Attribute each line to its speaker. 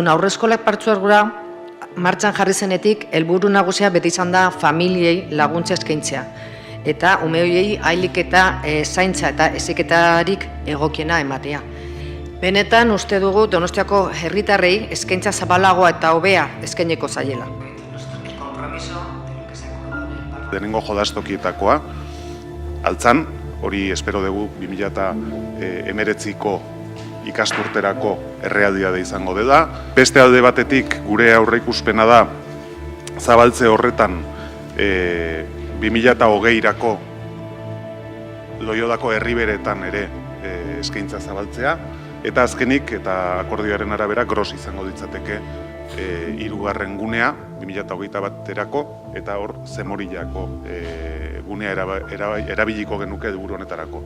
Speaker 1: Haurreskolak partzuergora martxan jarri zenetik, helburu nagusia beti izan da familiei laguntza eskaintzea. Eta ume horiei ahalik eta zaintza eta heziketarik egokiena ematea. Benetan uste dugu Donostiako herritarrei eskaintza zabalagoa eta hobea eskaineko zaiela.
Speaker 2: Lehenengo jodastokietakoa, Altzan, hori espero dugu 2019ko ikasturterako errealitate izango dela. Beste alde batetik gure aurreikuspena da zabaltze horretan 2020rako Loiolako herriberetan ere eskaintza zabaltzea, eta azkenik eta akordioaren arabera Gros izango ditzateke hirugarren gunea 2021erako, eta hor Zemorillako gunea erabiliko genuke helburu honetarako.